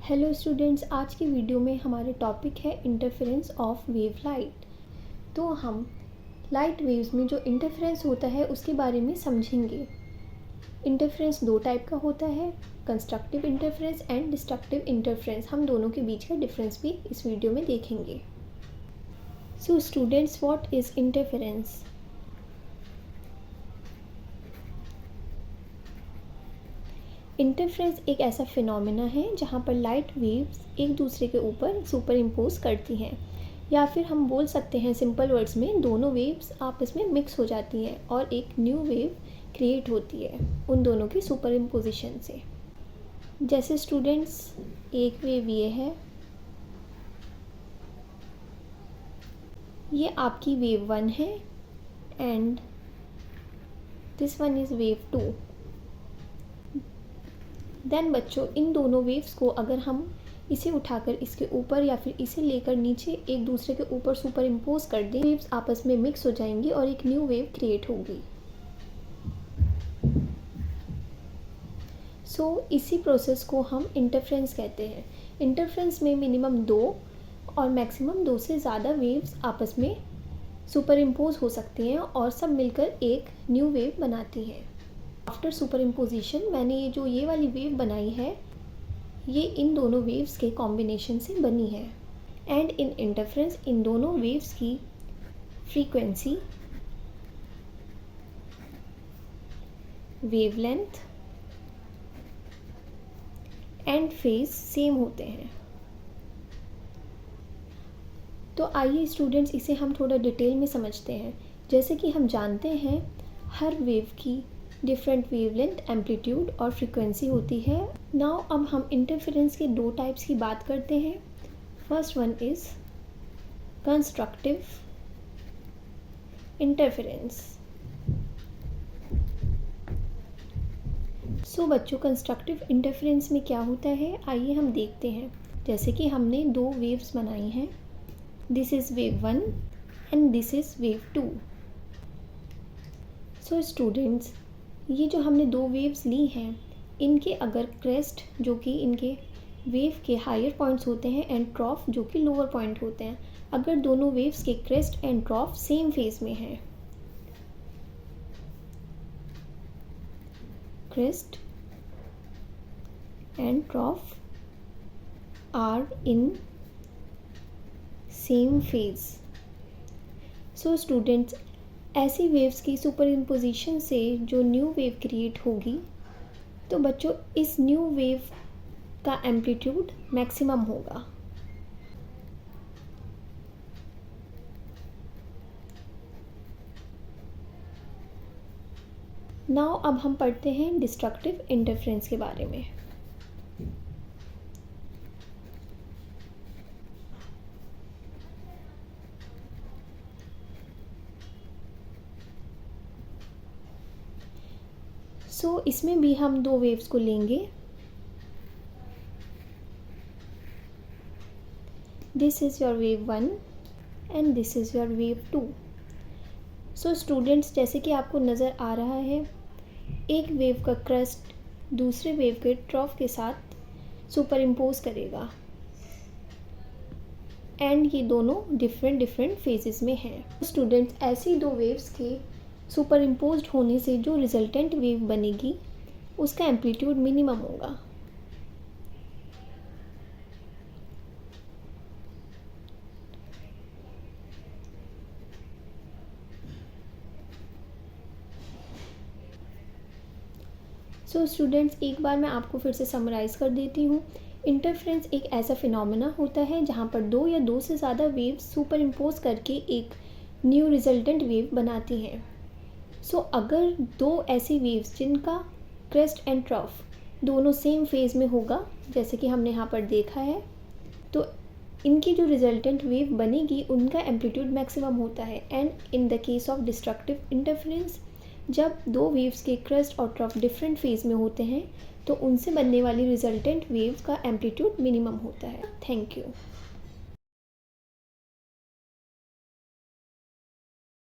Hello students, आज की video में हमारे टॉपिक है इंटरफेरेंस ऑफ वेव लाइट। तो हम लाइट वेव्स में जो इंटरफेरेंस होता है उसके बारे में समझेंगे। इंटरफेरेंस दो टाइप का होता है, constructive interference and destructive interference. हम दोनों के बीच का डिफरेंस भी इस वीडियो में देखेंगे। So students, what is interference? Interference एक ऐसा फिनोमेना है जहाँ पर लाइट वेव्स एक दूसरे के ऊपर सुपर इम्पोज करती हैं, या फिर हम बोल सकते हैं सिंपल वर्ड्स में दोनों वेव्स आपस में मिक्स हो जाती हैं और एक न्यू वेव क्रिएट होती है उन दोनों की सुपर इम्पोजिशन से। जैसे स्टूडेंट्स, एक वेव ये है, ये आपकी वेव 1 है and this one is wave 2। Then बच्चों, इन दोनों वेव्स को अगर हम इसे उठाकर इसके ऊपर या फिर इसे लेकर नीचे एक दूसरे के ऊपर सुपर इम्पोज कर दें, वेव्स आपस में मिक्स हो जाएंगी और एक न्यू वेव क्रिएट होगी। इसी प्रोसेस को हम इंटरफेरेंस कहते हैं। इंटरफेरेंस में मिनिमम 2 और मैक्सिमम 2 से ज़्यादा वेव्स आपस में सुपर इम्पोज हो सकती हैं और सब मिलकर एक न्यू वेव बनाती हैं। आफ्टर सुपर इम्पोजिशन मैंने ये वाली वेव बनाई है, ये इन दोनों वेव्स के कॉम्बिनेशन से बनी है। एंड इन इंटरफेरेंस इन दोनों वेव्स की frequency, wavelength and phase same होते हैं। तो आइए स्टूडेंट्स, इसे हम थोड़ा डिटेल में समझते हैं। जैसे कि हम जानते हैं हर वेव की डिफरेंट वेवलेंथ, एम्पलीट्यूड और फ्रीक्वेंसी होती है। नाउ अब हम इंटरफेरेंस के दो टाइप्स की बात करते हैं। First one is constructive interference. बच्चों, कंस्ट्रक्टिव इंटरफेरेंस में क्या होता है आइए हम देखते हैं। जैसे कि हमने दो वेव्स बनाई हैं, this is wave 1 and this is wave 2। Students, ये जो हमने दो वेव्स ली हैं, इनके अगर क्रेस्ट जो कि इनके वेव के हायर पॉइंट्स होते हैं एंड ट्रॉफ जो कि लोअर पॉइंट होते हैं, अगर दोनों वेव्स के crest and trough same phase में हैं, crest and trough are in same phase. Students, ऐसी वेव्स की सुपर इम्पोजिशन से जो न्यू वेव क्रिएट होगी, तो बच्चों इस न्यू वेव का एम्पलीट्यूड मैक्सिमम होगा। नाउ अब हम पढ़ते हैं डिस्ट्रक्टिव इंटरफेरेंस के बारे में। इसमें भी हम दो वेव्स को लेंगे, this is your wave 1 and this is your wave 2। Students, जैसे कि आपको नज़र आ रहा है, एक वेव का क्रेस्ट दूसरे वेव के ट्रॉफ के साथ सुपर इम्पोज करेगा एंड ये दोनों डिफरेंट फेजेस में हैं। स्टूडेंट्स, ऐसी दो वेव्स के सुपर इम्पोज्ड होने से जो रिजल्टेंट वेव बनेगी उसका एम्पलीट्यूड मिनिमम होगा। स्टूडेंट्स, एक बार मैं आपको फिर से समराइज़ कर देती हूँ। इंटरफेरेंस एक ऐसा फिनोमेना होता है जहाँ पर दो या दो से ज़्यादा वेव्स सुपर इम्पोज करके एक न्यू रिजल्टेंट वेव बनाती हैं। अगर दो ऐसी वेव्स जिनका क्रेस्ट एंड ट्रॉफ दोनों सेम फेज में होगा, जैसे कि हमने यहाँ पर देखा है, तो इनकी जो रिजल्टेंट वेव बनेगी उनका एम्पलीट्यूड मैक्सिमम होता है। And in the case of destructive interference, जब दो वेव्स के क्रेस्ट और ट्रॉफ डिफरेंट फेज में होते हैं तो उनसे बनने वाली रिजल्टेंट वेव का एम्पलीट्यूड मिनिमम होता है। Thank you.